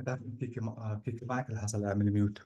تعرف كيف معك اللي حصل اعمل ميوت.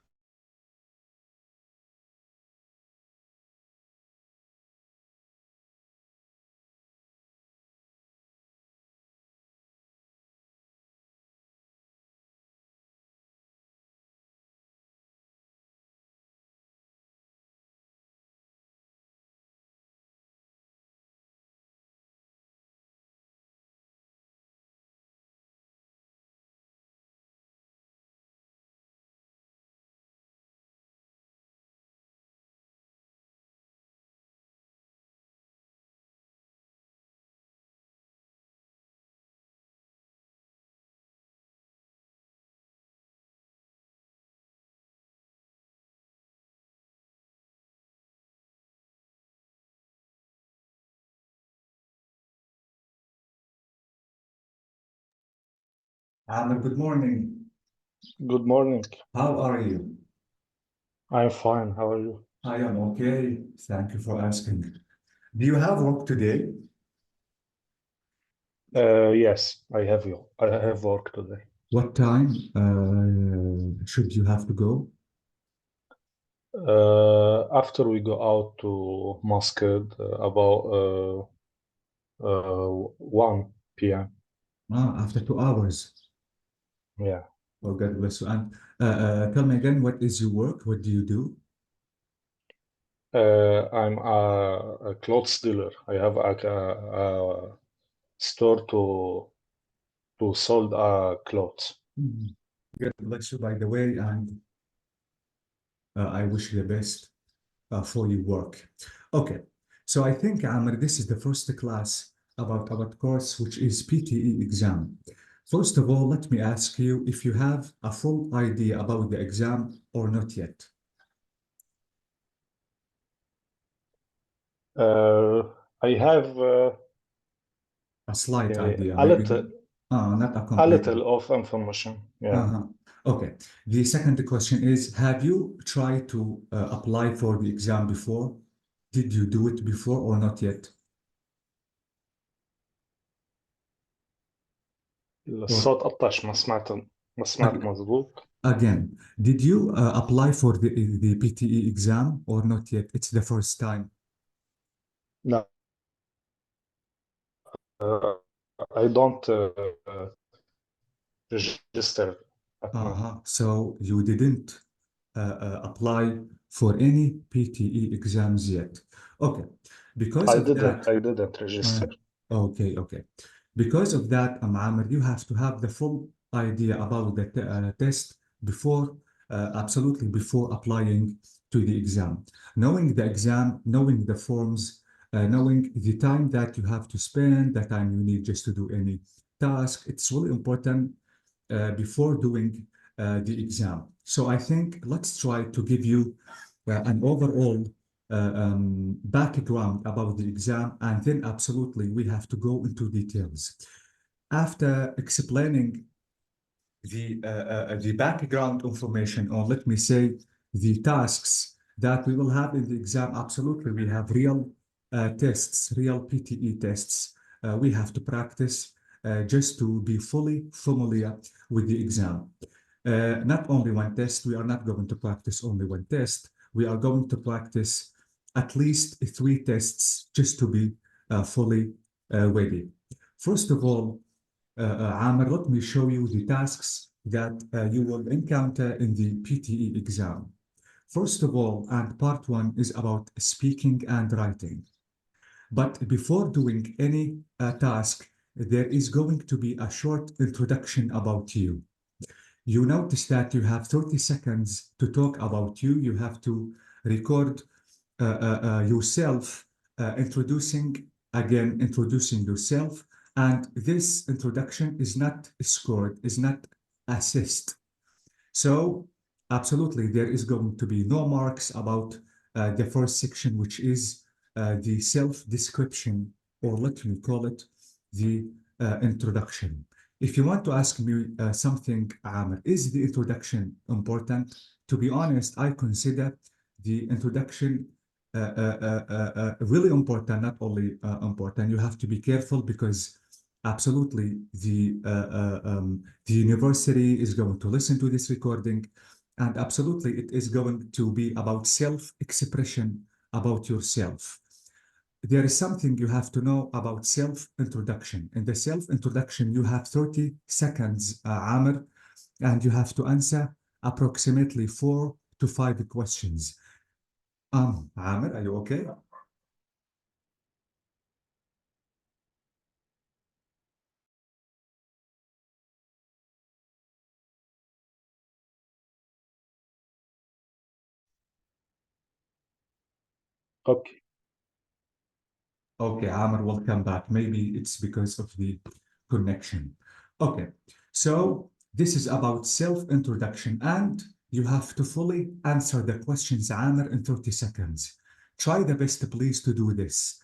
Amr, good morning. Good morning. How are you? I'm fine. How are you? I am okay. Thank you for asking. Do you have work today? Yes, I have work today. What time should you have to go? After we go out to Muscat, about 1 p.m. After 2 hours. Yeah. Oh, God bless you. And tell me again, what is your work? What do you do? I'm a clothes dealer. I have a store to sold clothes. God bless you, by the way, and I wish you the best for your work. Okay, so I think, Amr, this is the first class about our course, which is PTE exam. First of all, let me ask you if you have a full idea about the exam or not yet. I have A slight idea, a maybe little not a complete. of information. Yeah. Okay. The second question is, have you tried to apply for the exam before? Did you do it before or not yet? الصوت قطش ما سمعت مظبوط. Again, did you apply for the PTE exam or not yet? It's the first time. لا. I don't register. So you didn't apply for any PTE exams yet. Okay. Because I of that, didn't register. Okay. Because of that, Amr, you have to have the full idea about the test before, absolutely before applying to the exam. Knowing the exam, knowing the forms, knowing the time that you have to spend, the time you need just to do any task, it's really important before doing the exam. So I think let's try to give you an overall background about the exam, and then absolutely we have to go into details. After explaining the background information, or let me say the tasks that we will have in the exam, absolutely we have real tests, real PTE tests. We have to practice just to be fully familiar with the exam. Not only one test, we are not going to practice only one test. We are going to practice at least 3 tests just to be fully ready. First of all, Amr, let me show you the tasks that you will encounter in the PTE exam. First of all, and part 1 is about speaking and writing. But before doing any task, there is going to be a short introduction about you. You notice that you have 30 seconds to talk about you. You have to record yourself, introducing yourself. And this introduction is not scored, is not assessed. So absolutely, there is going to be no marks about the first section, which is the self-description, or let me call it the introduction. If you want to ask me something, Amr, is the introduction important? To be honest, I consider the introduction really important, not only important. You have to be careful because absolutely the university is going to listen to this recording, and absolutely it is going to be about self-expression about yourself. There is something you have to know about self-introduction. In the self-introduction, you have 30 seconds, Amr, and you have to answer approximately 4 to 5 questions. Amr, are you okay? Okay. Okay, Amr, welcome back. Maybe it's because of the connection. Okay, so this is about self-introduction, and you have to fully answer the questions, Amr, in 30 seconds. Try the best, please, to do this.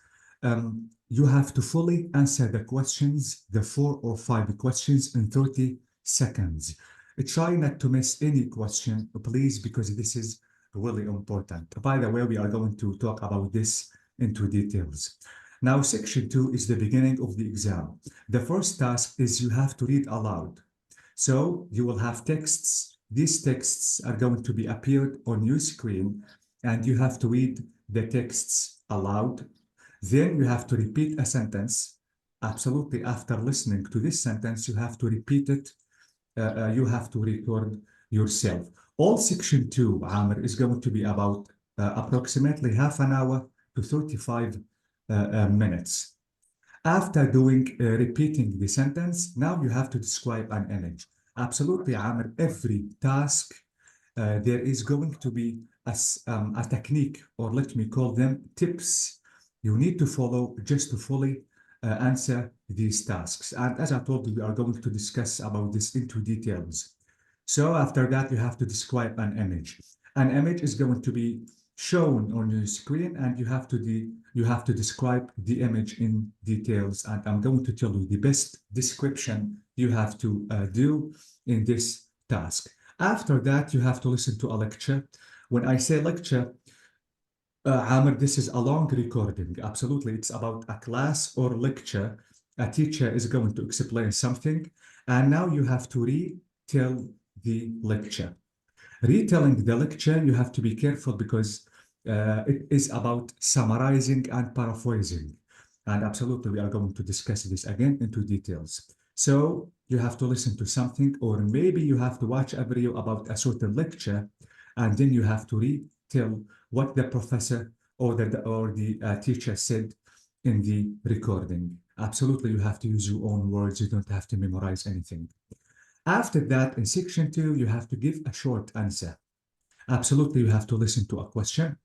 You have to fully answer the questions, the 4 or 5 questions in 30 seconds. Try not to miss any question, please, because this is really important. By the way, we are going to talk about this into details. Now, section 2 is the beginning of the exam. The first task is you have to read aloud. So you will have texts. These texts are going to be appeared on your screen, and you have to read the texts aloud. Then you have to repeat a sentence. Absolutely, after listening to this sentence, you have to repeat it. You have to record yourself. All section 2, Amr, is going to be about approximately half an hour to 35 minutes. After repeating the sentence, now you have to describe an image. Absolutely, Amr, every task, there is going to be a technique, or let me call them tips, you need to follow just to fully answer these tasks. And as I told you, we are going to discuss about this into details. So after that, you have to describe an image. An image is going to be shown on your screen, and you have to describe the image in details. And I'm going to tell you the best description you have to do in this task. After that, you have to listen to a lecture. When I say lecture, Amr, this is a long recording. Absolutely. It's about a class or lecture. A teacher is going to explain something, and now you have to retell the lecture. Retelling the lecture, you have to be careful because it is about summarizing and paraphrasing. And absolutely, we are going to discuss this again into details. So you have to listen to something, or maybe you have to watch a video about a certain lecture, and then you have to retell what the professor or the teacher said in the recording. Absolutely, you have to use your own words. You don't have to memorize anything. After that, in section 2, you have to give a short answer. Absolutely, you have to listen to a question,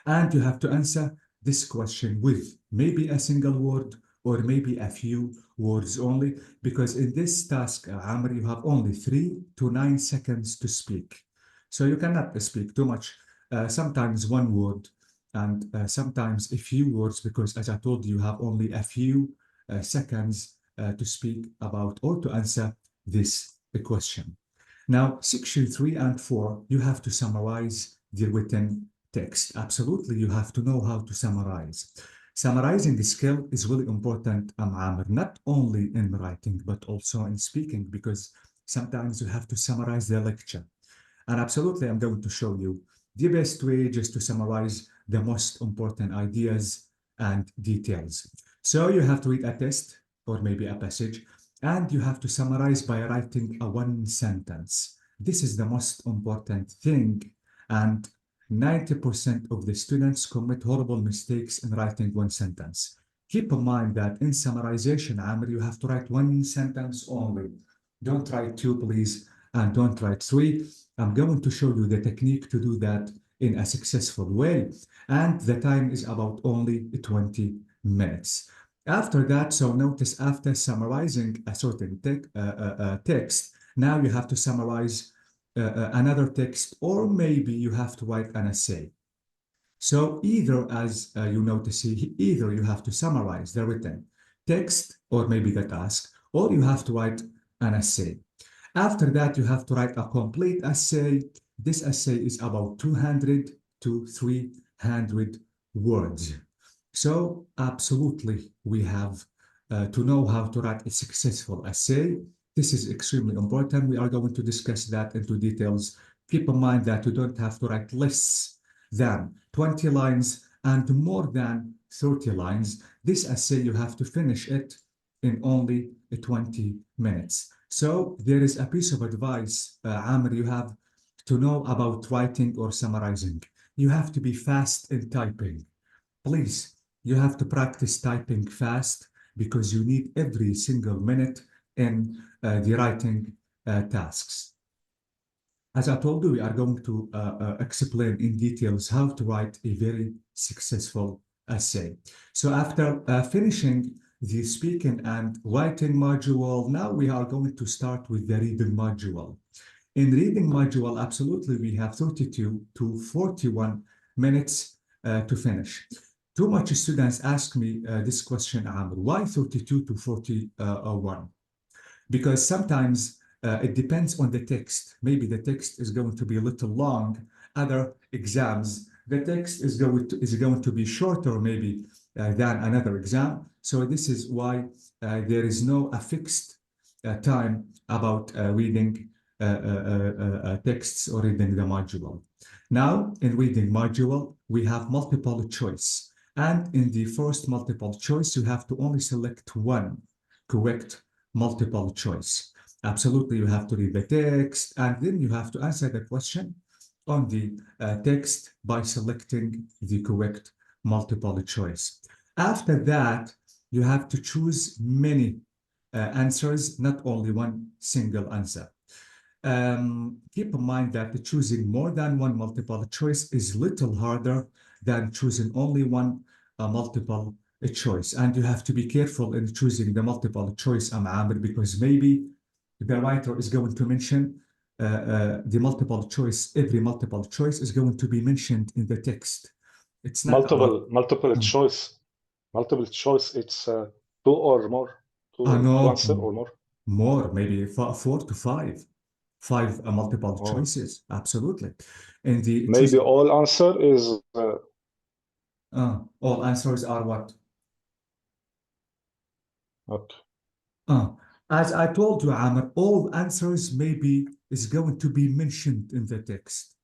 and you have to answer this question with maybe a single word or maybe a few words only, because in this task, Amr, you have only 3 to 9 seconds to speak. So you cannot speak too much. Sometimes one word, and sometimes a few words, because as I told you, you have only a few seconds to speak about or to answer this question. Now, section 3 and 4, you have to summarize the written text. Absolutely, you have to know how to summarize. Summarizing skill is really important, Amr, not only in writing, but also in speaking, because sometimes you have to summarize the lecture. And absolutely, I'm going to show you the best way just to summarize the most important ideas and details. So you have to read a text or maybe a passage, and you have to summarize by writing a one sentence. This is the most important thing, and 90% of the students commit horrible mistakes in writing one sentence. Keep in mind that in summarization, Amr, you have to write one sentence only. Don't write two, please, and don't write three. I'm going to show you the technique to do that in a successful way. And the time is about only 20 minutes. After that, so notice after summarizing a certain text, now you have to summarize another text, or maybe you have to write an essay. So either, as you notice, either you have to summarize the written text or maybe the task, or you have to write an essay. After that, you have to write a complete essay. This essay is about 200 to 300 words. So absolutely, we have to know how to write a successful essay. This is extremely important. We are going to discuss that into details. Keep in mind that you don't have to write less than 20 lines and more than 30 lines. This essay, you have to finish it in only 20 minutes. So there is a piece of advice, Amr, you have to know about writing or summarizing. You have to be fast in typing. Please, you have to practice typing fast because you need every single minute in the writing tasks. As I told you, we are going to explain in details how to write a very successful essay. So after finishing the speaking and writing module, now we are going to start with the reading module. In reading module, absolutely, we have 32 to 41 minutes to finish. Too much students ask me this question, Amr, why 32 to 41? Because sometimes it depends on the text. Maybe the text is going to be a little long. Other exams, the text is going to be shorter, maybe than another exam. So this is why there is no a fixed time about reading texts or reading the module. Now, in reading module, we have multiple choice. And in the first multiple choice, you have to only select one correct multiple choice. Absolutely, you have to read the text, and then you have to answer the question on the text by selecting the correct multiple choice. After that, you have to choose many answers, not only one single answer. Keep in mind that choosing more than one multiple choice is little harder than choosing only one multiple choice. And you have to be careful in choosing the multiple choice, Amr, because maybe the writer is going to mention the multiple choice. Every multiple choice is going to be mentioned in the text. It's not about Multiple choice. Multiple choice. It's two or more. Two no, answer or more. more, maybe 4 to 5. Five multiple Oh. choices, absolutely. And the Maybe all answer is all answers are what? okay. As I told you, Amr, all answers maybe is going to be mentioned in the text.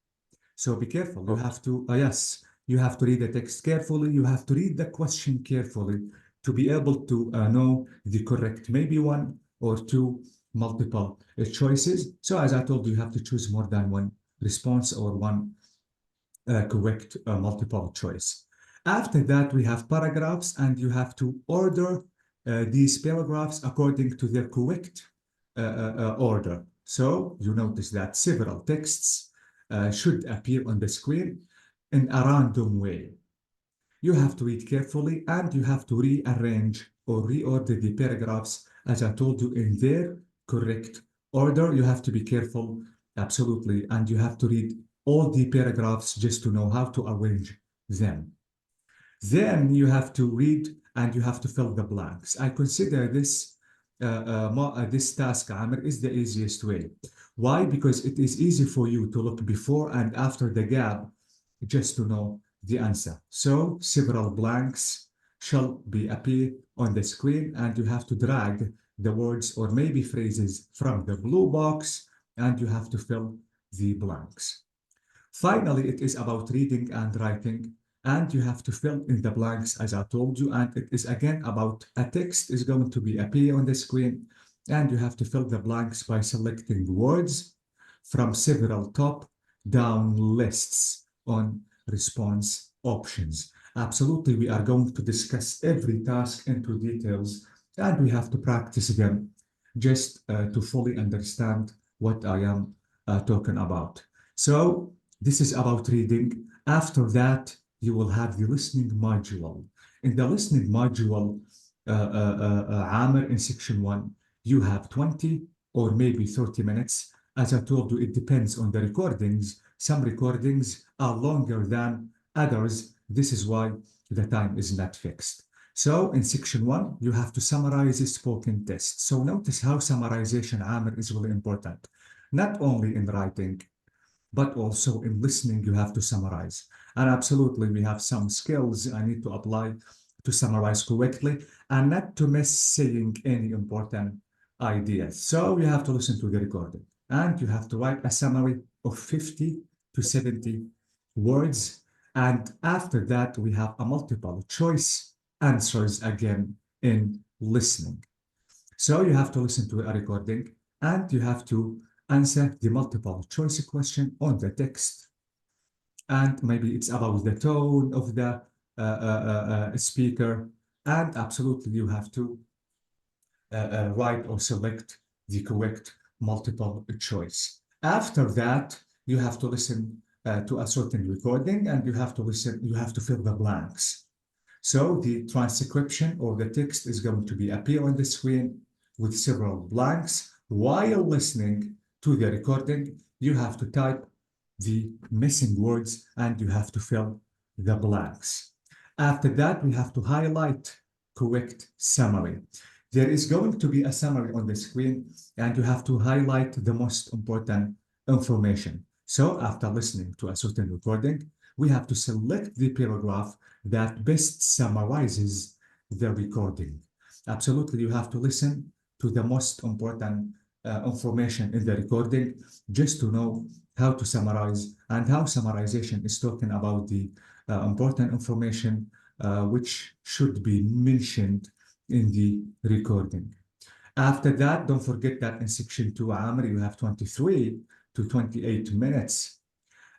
So be careful. You Okay. have to, yes, you have to read the text carefully. You have to read the question carefully to be able to know the correct, maybe one or two multiple choices. So as I told you, you have to choose more than one response or one correct multiple choice. After that, we have paragraphs, and you have to order these paragraphs according to their correct order. So you notice that several texts should appear on the screen in a random way. You have to read carefully, and you have to rearrange or reorder the paragraphs, as I told you, in their correct order. You have to be careful, absolutely, and you have to read all the paragraphs just to know how to arrange them. Then you have to read and you have to fill the blanks. I consider this task, Amr, is the easiest way. Why? Because it is easy for you to look before and after the gap just to know the answer. So several blanks shall be appear on the screen, and you have to drag the words or maybe phrases from the blue box, and you have to fill the blanks. Finally, it is about reading and writing, and you have to fill in the blanks as I told you, and it is again about a text is going to be appear on the screen, and you have to fill the blanks by selecting words from several top-down lists on response options. Absolutely, we are going to discuss every task into details, and we have to practice them just to fully understand what I am talking about. So this is about reading. After that, you will have the listening module. In the listening module, Amr, in section 1, you have 20 or maybe 30 minutes. As I told you, it depends on the recordings. Some recordings are longer than others. This is why the time is not fixed. So in section 1, you have to summarize a spoken test. So notice how summarization, Amr, is really important. Not only in writing, but also in listening, you have to summarize. And absolutely, we have some skills I need to apply to summarize correctly and not to miss saying any important ideas. So you have to listen to the recording and you have to write a summary of 50 to 70 words. And after that, we have a multiple choice answers again in listening. So you have to listen to a recording and you have to answer the multiple choice question on the text. And maybe it's about the tone of the speaker. And absolutely, you have to write or select the correct multiple choice. After that, you have to listen to a certain recording and you have to listen, you have to fill the blanks. So the transcription or the text is going to be appear on the screen with several blanks. While listening to the recording, you have to type the missing words and you have to fill the blanks. After that, we have to highlight correct summary. There is going to be a summary on the screen and you have to highlight the most important information. So after listening to a certain recording, we have to select the paragraph that best summarizes the recording. Absolutely, you have to listen to the most important information in the recording just to know how to summarize and how summarization is talking about the important information which should be mentioned in the recording. After that, don't forget that in section 2, Amr, you have 23 to 28 minutes.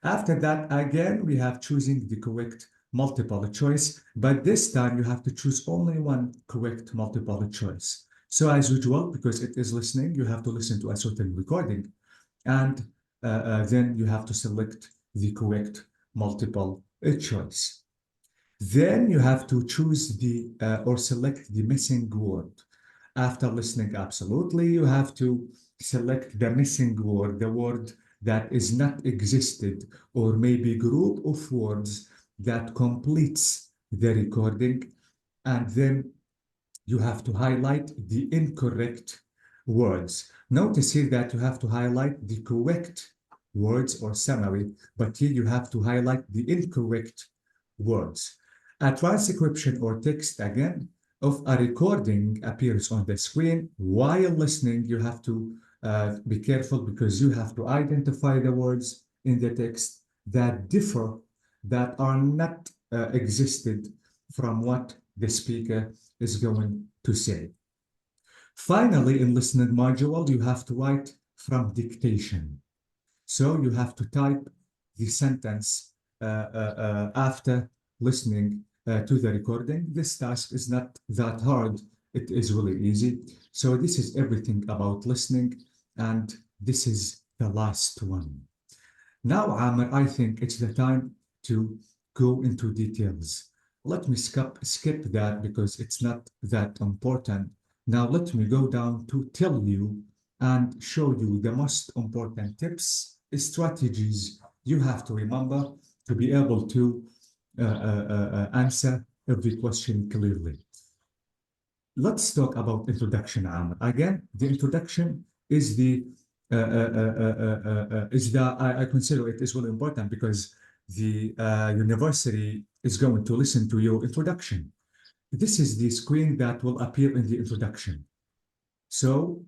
After that, again, we have choosing the correct multiple choice, but this time you have to choose only one correct multiple choice. So as usual, because it is listening, you have to listen to a certain recording, and then you have to select the correct multiple choice. Then you have to choose the or select the missing word. After listening, absolutely, you have to select the missing word, the word that is not existed, or maybe group of words that completes the recording. And then you have to highlight the incorrect words. Notice here that you have to highlight the correct words or summary, but here you have to highlight the incorrect words. A transcription or text again of a recording appears on the screen. While listening, you have to be careful because you have to identify the words in the text that differ, that are not existed from what the speaker is going to say. Finally, in listening module, you have to write from dictation. So you have to type the sentence after listening to the recording. This task is not that hard. It is really easy. So this is everything about listening, and this is the last one. Now, Amr, I think it's the time to go into details. Let me skip that because it's not that important. Now, let me go down to tell you and show you the most important tips, strategies you have to remember to be able to answer every question clearly. Let's talk about introduction, Amr. Again, the introduction is the I consider it is really important because the university is going to listen to your introduction. This is the screen that will appear in the introduction. So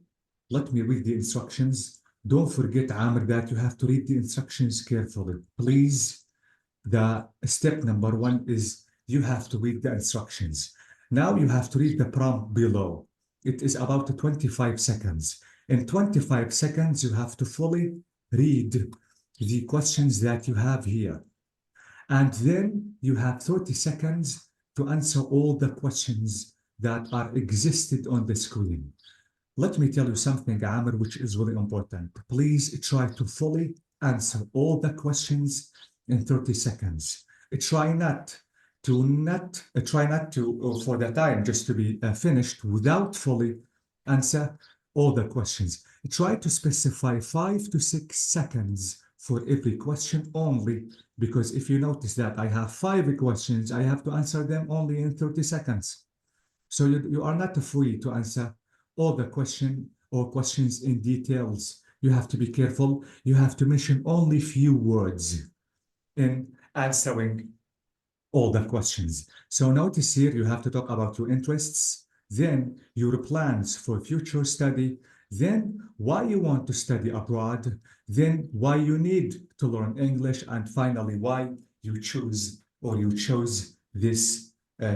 let me read the instructions. Don't forget, Amr, that you have to read the instructions carefully. Please, the step number 1 is you have to read the instructions. Now you have to read the prompt below. It is about 25 seconds. In 25 seconds, you have to fully read the questions that you have here. And then you have 30 seconds to answer all the questions that are existed on the screen. Let me tell you something, Amr, which is really important. Please try to fully answer all the questions in 30 seconds. Try not to for the time just to be finished without fully answer all the questions. Try to specify 5 to 6 seconds for every question only, because if you notice that I have 5 questions, I have to answer them only in 30 seconds. So you are not free to answer all the questions in details. You have to be careful. You have to mention only few words in answering all the questions. So notice here, you have to talk about your interests, then your plans for future study, then why you want to study abroad, then why you need to learn English, and finally, why you choose or you chose this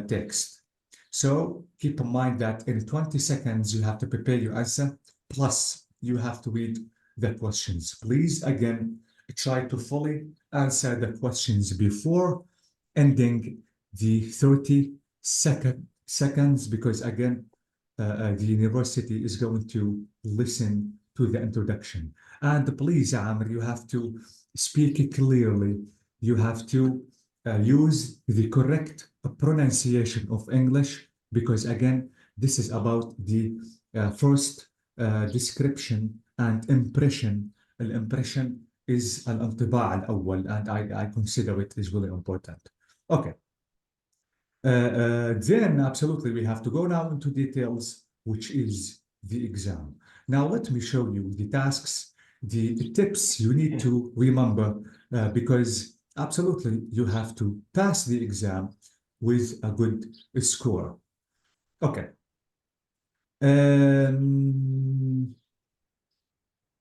text. So keep in mind that in 20 seconds, you have to prepare your answer, plus you have to read the questions. Please, again, try to fully answer the questions before ending the 30 seconds, because again, the university is going to listen to the introduction. And please, Amr, you have to speak clearly. You have to use the correct pronunciation of English, because again, this is about the first description and impression. Impression is الانطباع الأول, and I consider it is really important. Okay. Then absolutely we have to go now into details, which is the exam. Now let me show you the tasks, the tips you need to remember, because absolutely you have to pass the exam with a good score. Okay.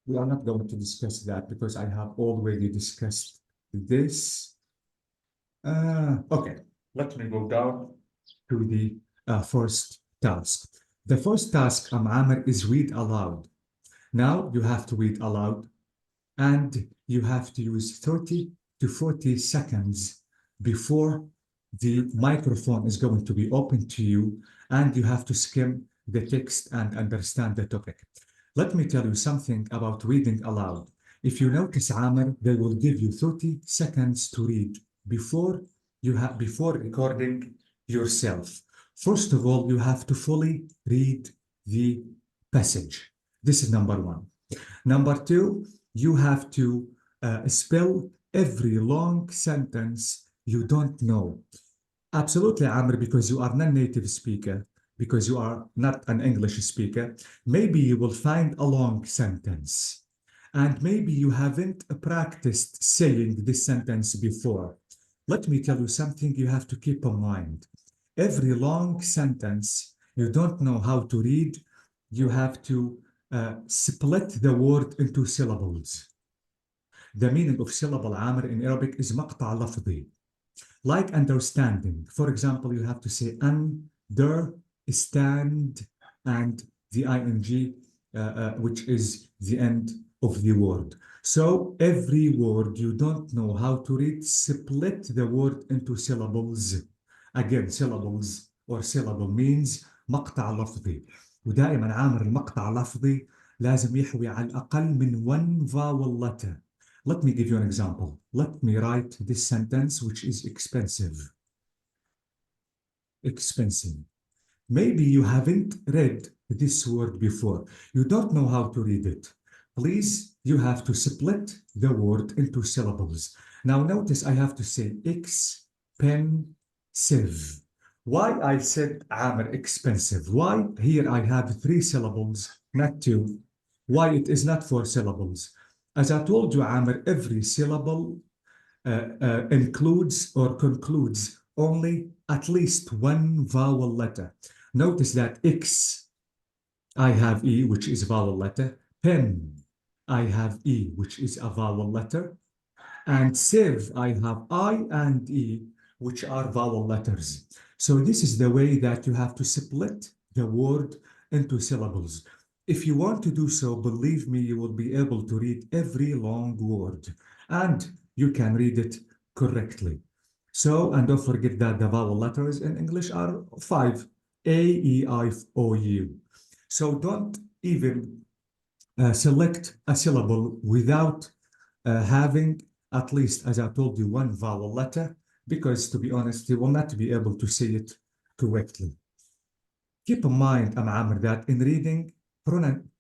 We are not going to discuss that because I have already discussed this. Okay, let me go down to the first task. The first task, Amr, is read aloud. Now you have to read aloud, and you have to use 30 to 40 seconds before the microphone is going to be open to you, and you have to skim the text and understand the topic. Let me tell you something about reading aloud. If you notice, Amr, they will give you 30 seconds to read before recording yourself. First of all, you have to fully read the passage. This is number one. Number two, you have to spell every long sentence you don't know. Absolutely, Amr, because you are non-native speaker, because you are not an English speaker, maybe you will find a long sentence. And maybe you haven't practiced saying this sentence before. Let me tell you something you have to keep in mind. Every long sentence you don't know how to read, you have to split the word into syllables. The meaning of syllable, Amr, in Arabic is مقطع لفظي. Like understanding. For example, you have to say understand and the ing, which is the end of the word. So every word you don't know how to read, split the word into syllables. Again, syllables or syllable means مقطع لفظي. ودائما عامر المقطع اللفظي لازم يحوي على الأقل من one vowel letter. Let me give you an example. Let me write this sentence, which is expensive. Expensive. Maybe you haven't read this word before. You don't know how to read it. Please, you have to split the word into syllables. Now notice I have to say expensive. Why I said Amr expensive? Why here I have 3 syllables, not 2? Why it is not 4 syllables? As I told you, Amr, every syllable includes or concludes only at least one vowel letter. Notice that X, I have E, which is a vowel letter. Pen, I have E, which is a vowel letter. And sieve, I have I and E, which are vowel letters. So this is the way that you have to split the word into syllables. If you want to do so, believe me, you will be able to read every long word, and you can read it correctly. So, and don't forget that the vowel letters in English are 5, A, E, I, O, U. So don't even select a syllable without having at least, as I told you, one vowel letter, because to be honest, you will not be able to say it correctly. Keep in mind, Amr, that in reading,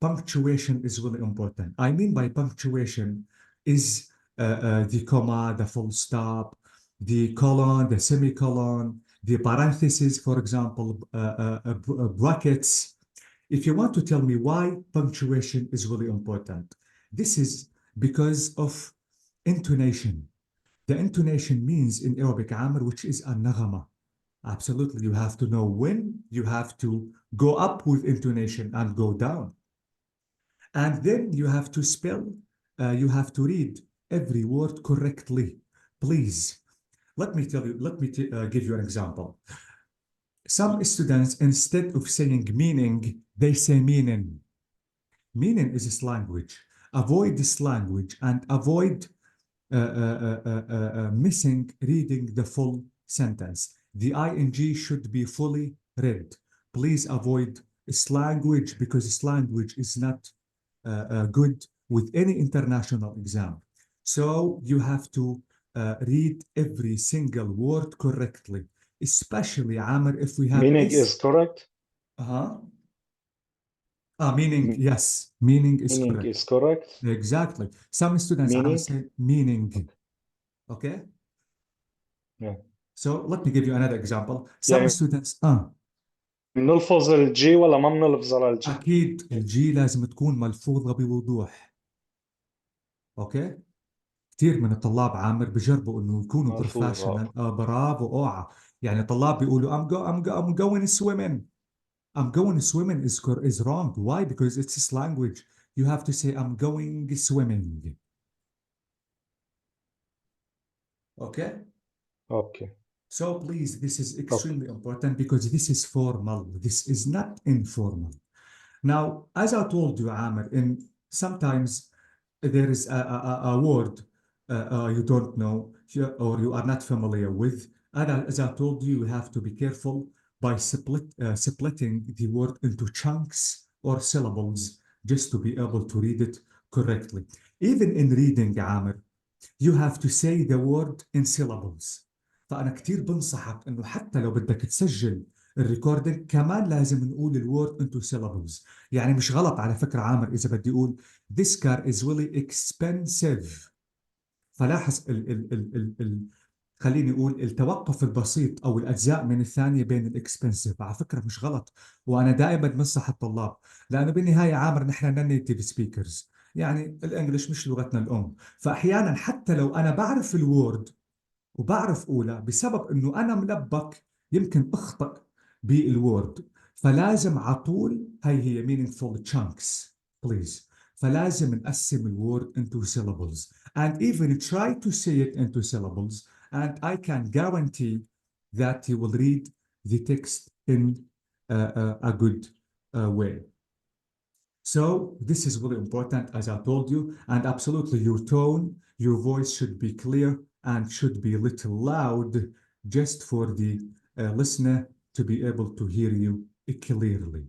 punctuation is really important. I mean by punctuation is the comma, the full stop, the colon, the semicolon, the parentheses, for example, brackets. If you want to tell me why punctuation is really important, this is because of intonation. The intonation means in Arabic Amr, which is النغمة. Absolutely, you have to know when you have to go up with intonation and go down. And then you have to spell, you have to read every word correctly. Please, let me give you an example. Some students, instead of saying meaning, they say meaning. Meaning is this language. Avoid this language and avoid missing reading the full sentence. The ing should be fully read. Please avoid language because language is not good with any international exam. So you have to read every single word correctly, especially Amr if we have Meaning S. is correct. Uh-huh. Meaning, yes, meaning is Meaning correct. is correct. Exactly. Some students Amr Meaning. say meaning. Okay. Okay. Yeah. So let me give you another example. Some يعني students بنلفظ الجي ولا ما بنلفظ على الجي؟ أكيد الجي لازم تكون ملفوظة بوضوح. أوكي؟ كثير من الطلاب عامر بجربوا إنه يكونوا بروفيشنال. ملفوظة. برافو أوعى. يعني طلاب بيقولوا I'm going swimming. I'm going swimming is wrong. Why? Because it's this language. You have to say I'm going swimming. Okay? Okay. So please, this is Okay. extremely important because this is formal. This is not informal. Now, as I told you, Amr, in sometimes there is a word you don't know or you are not familiar with. And as I told you, you have to be careful by splitting the word into chunks or syllables just to be able to read it correctly. Even in reading, Amr, you have to say the word in syllables. فأنا كتير بنصحك إنه حتى لو بدك تسجل الريكوردينج كمان لازم نقول الوورد into syllables. يعني مش غلط على فكرة عامر إذا بدي أقول this car is really expensive. فلاحظ خليني أقول التوقف البسيط أو الأجزاء من الثانية بين الإكسبنسيف على فكرة مش غلط. وأنا دائما بنصح الطلاب لأنه بالنهاية عامر نحن نيتيف سبيكرز، يعني الإنجليش مش لغتنا الأم. فأحيانا حتى لو أنا بعرف الوورد وبعرف أولى بسبب أنه أنا ملبك يمكن أخطأ بالوورد، فلازم على طول هي meaningful chunks please. فلازم نقسم الوورد into syllables and even try to say it into syllables and I can guarantee that you will read the text in a good way. So this is really important, as I told you, and absolutely your tone, your voice should be clear and should be a little loud just for the listener to be able to hear you clearly.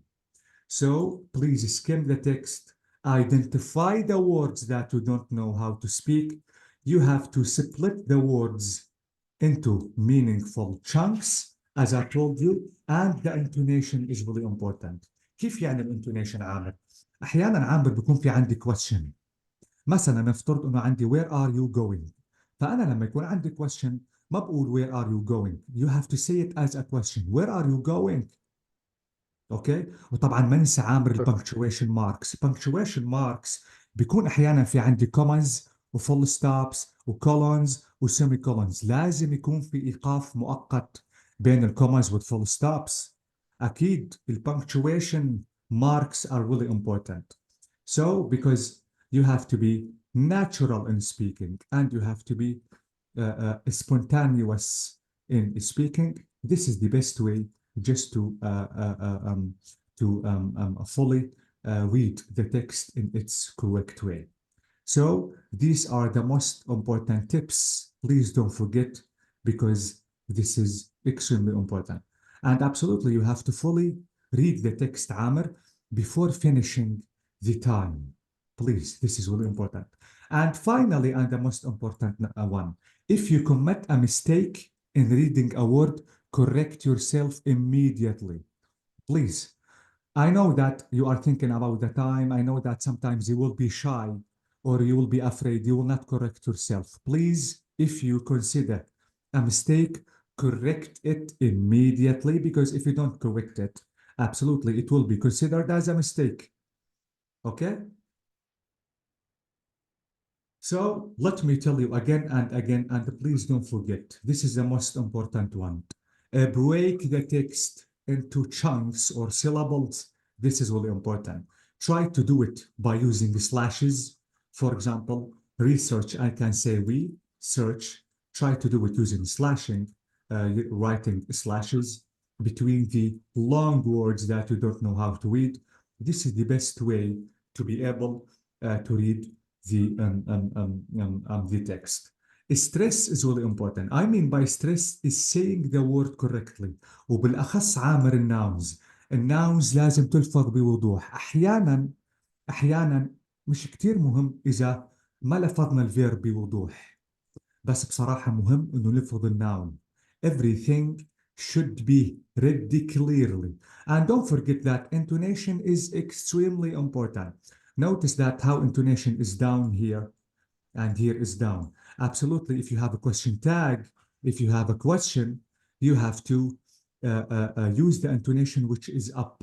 So please skim the text, identify the words that you don't know how to speak. You have to split the words into meaningful chunks, as I told you, and the intonation is really important. كيف يعني الانتونيشن عامر؟ احيانا عامر بيكون في عندي question. مثلا نفترض انه عندي where are you going؟ فانا لما يكون عندي question ما بقول where are you going؟ You have to say it as a question. Where are you going؟ اوكي؟ وطبعا ما ننسى عامر البنكتويشن ماركس. punctuation marks بيكون احيانا في عندي commas وفول ستوبس وكولونز وسيمي كولونز. لازم يكون في ايقاف مؤقت بين الكوماز والفول ستوبس. اكيد البنكتويشن marks are really important. So because you have to be natural in speaking and you have to be spontaneous in speaking, this is the best way just to fully read the text in its correct way. So these are the most important tips. Please don't forget because this is extremely important. And absolutely, you have to fully read the text, Amr, before finishing the time. Please, this is really important. And finally, and the most important one, if you commit a mistake in reading a word, correct yourself immediately. Please. I know that you are thinking about the time. I know that sometimes you will be shy or you will be afraid. You will not correct yourself. Please, if you consider a mistake, correct it immediately because if you don't correct it, absolutely, it will be considered as a mistake. Okay? So let me tell you again and again, and please don't forget, this is the most important one. Break the text into chunks or syllables. This is really important. Try to do it by using slashes. For example, research, I can say we, search. Try to do it using slashing, writing slashes between the long words that you don't know how to read. This is the best way to be able to read the text. Stress is really important. I mean by stress is saying the word correctly. وبالأخص عامر الناونز. الناونز لازم تلفظ بوضوح. أحيانا مش كتير مهم إذا ما لفظنا الفيرب بوضوح. بس بصراحة مهم إنه نلفظ الناون. Everything should be read clearly. And don't forget that intonation is extremely important. Notice that how intonation is down here and here is down. Absolutely, if you have a question tag, if you have a question, you have to use the intonation which is up.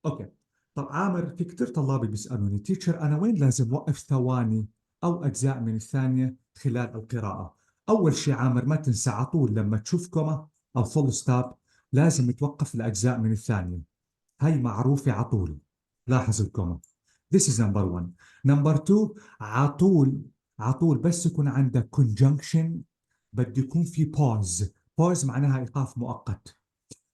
اوكي. طب عامر، في كتير طلابي بيسألوني تيتشر أنا وين لازم وقف ثواني أو أجزاء من الثانية خلال القراءة؟ أول شيء عامر ما تنسى على طول لما تشوف كوما أو فول ستوب لازم توقف الأجزاء من الثانية. هاي معروفة على طول. لاحظ الكوما. This is number one. Number two، على طول بس يكون عندك conjunction بده يكون في pause. pause معناها إيقاف مؤقت.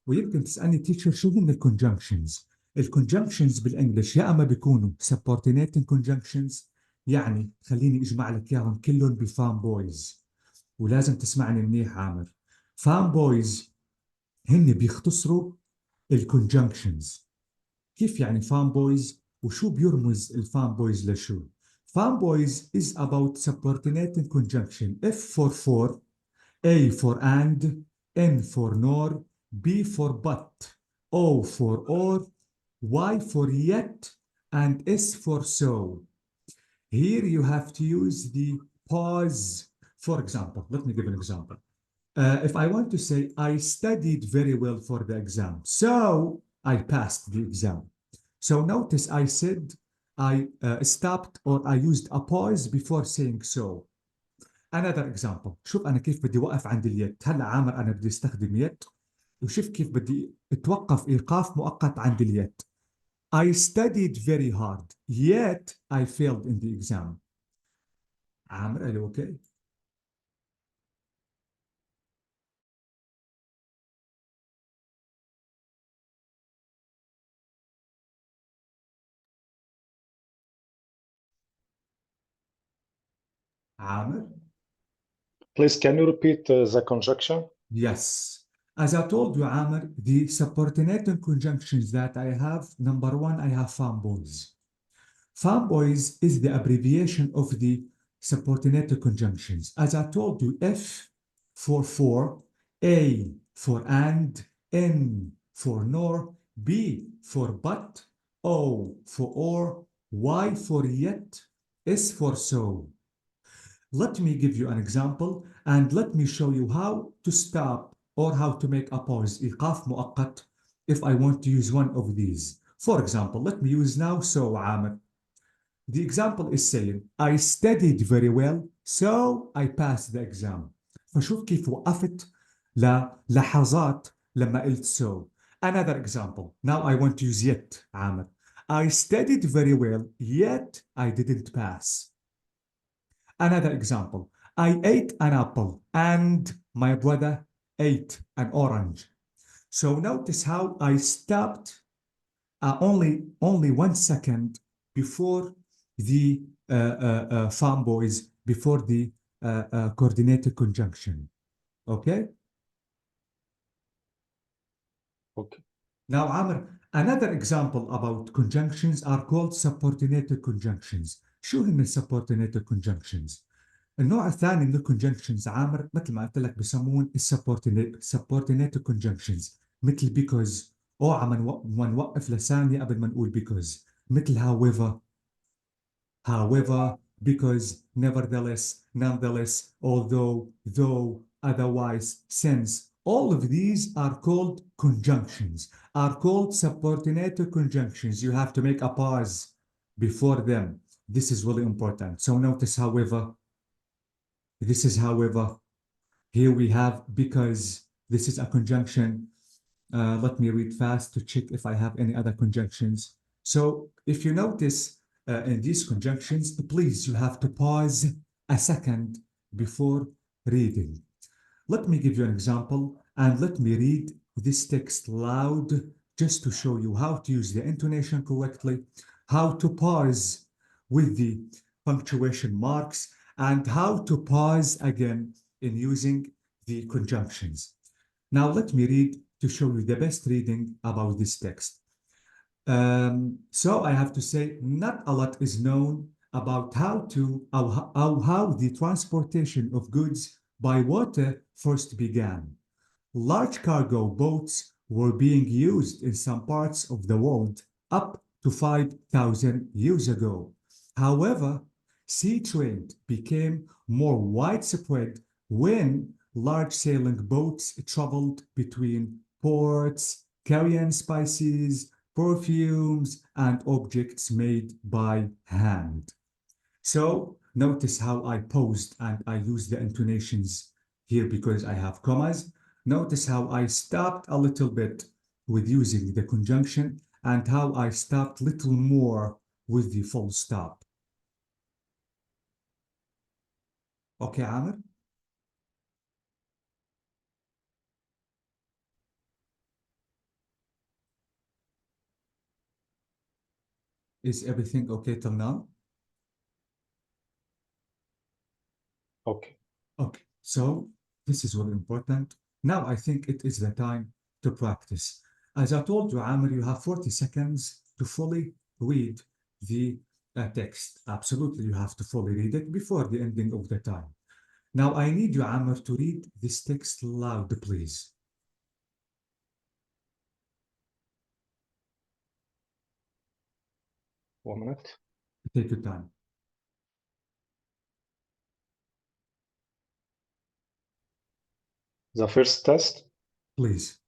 ويمكن تسألني تيتشر شو هن الكونجنكشنز؟ الكونجنكشنز بالانجلش يا اما بيكونوا subordinating conjunctions، يعني خليني اجمع لك اياهم كلهم بفان بويز، ولازم تسمعني منيح عامر. فان بويز هن بيختصروا الكونجنكشنز. كيف يعني فان بويز؟ وشو بيرمز الفان بويز لشو؟ فان بويز is about subordinating conjunction. F for A for and, N for nor, B for but, O for or, Y for yet, and S for so. Here you have to use the pause. For example, let me give an example. If I want to say, I studied very well for the exam, so I passed the exam. So notice I said I stopped or I used a pause before saying so. Another example. شوف أنا كيف بدي وقف عند اليد. هلا عامر أنا بدي استخدم يد، وشوف كيف بدي اتوقف إيقاف مؤقت عند اليد. I studied very hard, yet I failed in the exam. عامر are you okay? عامر? Please, can you repeat the conjunction? Yes. As I told you, Amr, the subordinating conjunctions that I have, number one, I have fanboys. Fanboys is the abbreviation of the subordinated conjunctions. As I told you, F for, A for and, N for nor, B for but, O for or, Y for yet, S for so. Let me give you an example and let me show you how to stop or how to make a pause, إيقاف مؤقت, if I want to use one of these. For example, let me use now so عامر. The example is saying, I studied very well, so I passed the exam. فشوف كيف وقفت للحظات لما قلت so. Another example. Now I want to use yet, عامر. I studied very well, yet I didn't pass. Another example. I ate an apple and my brother ate an orange. So notice how I stopped only 1 second before the fanboys, before the coordinated conjunction. Okay? Okay. Now, Amr, another example about conjunctions are called subordinated conjunctions. شو هن subordinated conjunctions؟ النوع الثاني من الكونجنكشنز عامر مثل ما قلت لك بسمون subordinated conjunctions، مثل because، اوعى ما نوقف لثانية قبل ما نقول because، مثل however, because, nevertheless, nonetheless, although, though, otherwise, since. All of these are called conjunctions, are called subordinated conjunctions. You have to make a pause before them. This is really important. So notice, however, this is however, here we have because this is a conjunction. Let me read fast to check if I have any other conjunctions. So if you notice in these conjunctions, please, you have to pause a second before reading. Let me give you an example and let me read this text loud just to show you how to use the intonation correctly, how to pause with the punctuation marks, and how to pause again in using the conjunctions. Now let me read to show you the best reading about this text. So I have to say, not a lot is known about how the transportation of goods by water first began. Large cargo boats were being used in some parts of the world up to 5,000 years ago. However, sea trade became more widespread when large sailing boats traveled between ports, carrying spices, perfumes, and objects made by hand. So notice how I paused and I used the intonations here because I have commas. Notice how I stopped a little bit with using the conjunction and how I stopped little more with the full stop. Okay, Amr? Is everything okay till now? Okay. Okay, so this is very important. Now I think it is the time to practice. As I told you, Amr, you have 40 seconds to fully read the text. Absolutely, you have to fully read it before the ending of the time. Now I need you, Amr, to read this text loud, please. 1 minute. Take your time. The first test, Please,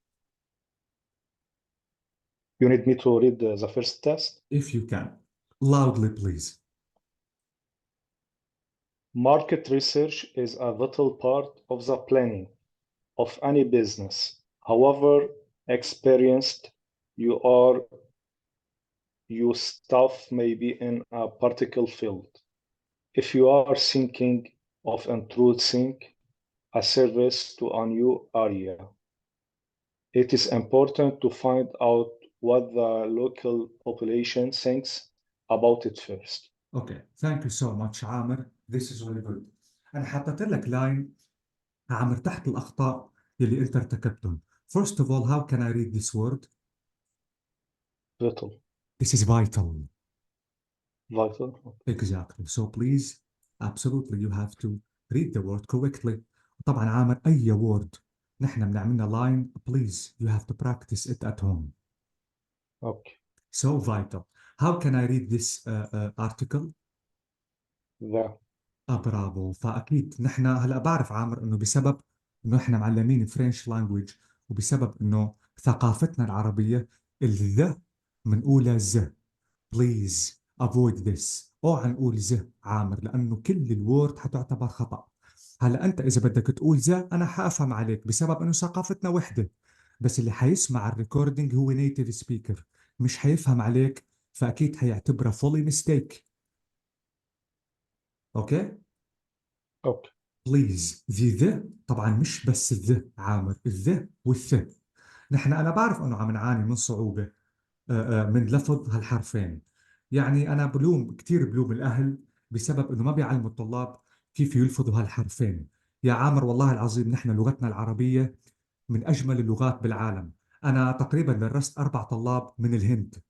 you need me to read the first test. if you can. Loudly, please. Market research is a vital part of the planning of any business. However experienced you are, your staff may be in a particular field. If you are thinking of introducing a service to a new area, it is important to find out what the local population thinks about it first. Okay, thank you so much, Amr. This is really good. أنا حطيت لك لاين عامر تحت الأخطاء يلي أنت ارتكبتهم. First of all, how can I read this word? Vital. This is vital. Vital. Exactly. So please, absolutely, you have to read the word correctly. طبعا عامر أي word نحن بنعملنا line, please, you have to practice it at home. Okay. So vital. How can I read this article? The. برافو. فأكيد نحن هلأ بعرف عامر إنه بسبب إنه إحنا معلمين فرنش لانجويج وبسبب إنه ثقافتنا العربية الذ منقولها ز. Please avoid this. اوعى نقول ز عامر لأنه كل الوورد حتعتبر خطأ. هلا أنت إذا بدك تقول ز أنا حأفهم عليك بسبب إنه ثقافتنا وحدة، بس اللي حيسمع الريكوردينج هو نيتيف سبيكر مش حيفهم عليك، فأكيد حيعتبرها فولي ميستيك. أوكي؟ Okay. بليز ذا طبعا مش بس الذ عامر، الذ والث. نحن أنا بعرف إنه عم نعاني من صعوبة من لفظ هالحرفين. يعني أنا كثير بلوم الأهل بسبب إنه ما بيعلموا الطلاب كيف يلفظوا هالحرفين. يا عامر والله العظيم نحن لغتنا العربية من أجمل اللغات بالعالم. أنا تقريبا درست 4 طلاب من الهند،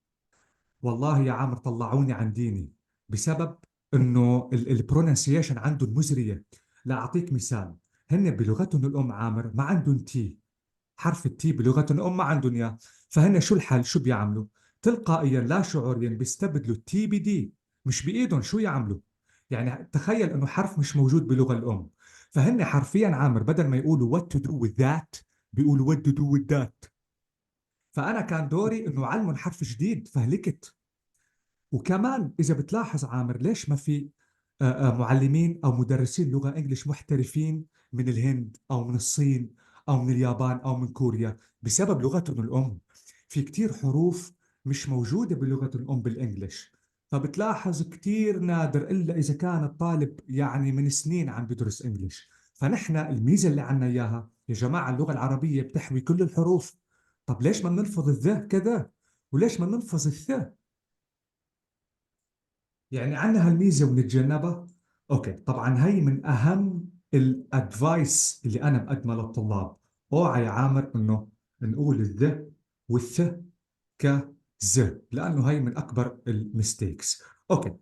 والله يا عامر طلعوني عن ديني بسبب إنه البرونسيشن عندهم مزرية. لا أعطيك مثال، هن بلغتهم الأم عامر ما عندهم تي، حرف التي بلغتهم الأم ما عندهم إياه. فهن شو الحل؟ شو بيعملوا؟ تلقائيا لا شعوريا بيستبدلوا التي بدي. مش بإيدهم، شو يعملوا؟ يعني تخيل إنه حرف مش موجود بلغة الأم، فهن حرفيا عامر بدل ما يقولوا what to do with that بيقولوا what to do with that. فأنا كان دوري إنه علمهم حرف جديد فهلكت. وكمان إذا بتلاحظ عامر، ليش ما في معلمين أو مدرسين لغة إنجليش محترفين من الهند أو من الصين أو من اليابان أو من كوريا؟ بسبب لغتهم الأم. في كتير حروف مش موجودة بلغة الأم بالإنجليش، فبتلاحظ كتير نادر إلا إذا كان الطالب يعني من سنين عم بدرس إنجليش. فنحن الميزة اللي عنا إياها يا جماعة، اللغة العربية بتحوي كل الحروف. طب ليش ما بنلفظ الذ كذا، وليش ما نلفظ الث؟ يعني عندنا هالميزه ونتجنبها. اوكي، طبعا هي من اهم الادفايس اللي انا بقدمها للطلاب. اوعى يا عامر انه نقول الذ والث كز، لانه هي من اكبر الميستيكس. اوكي.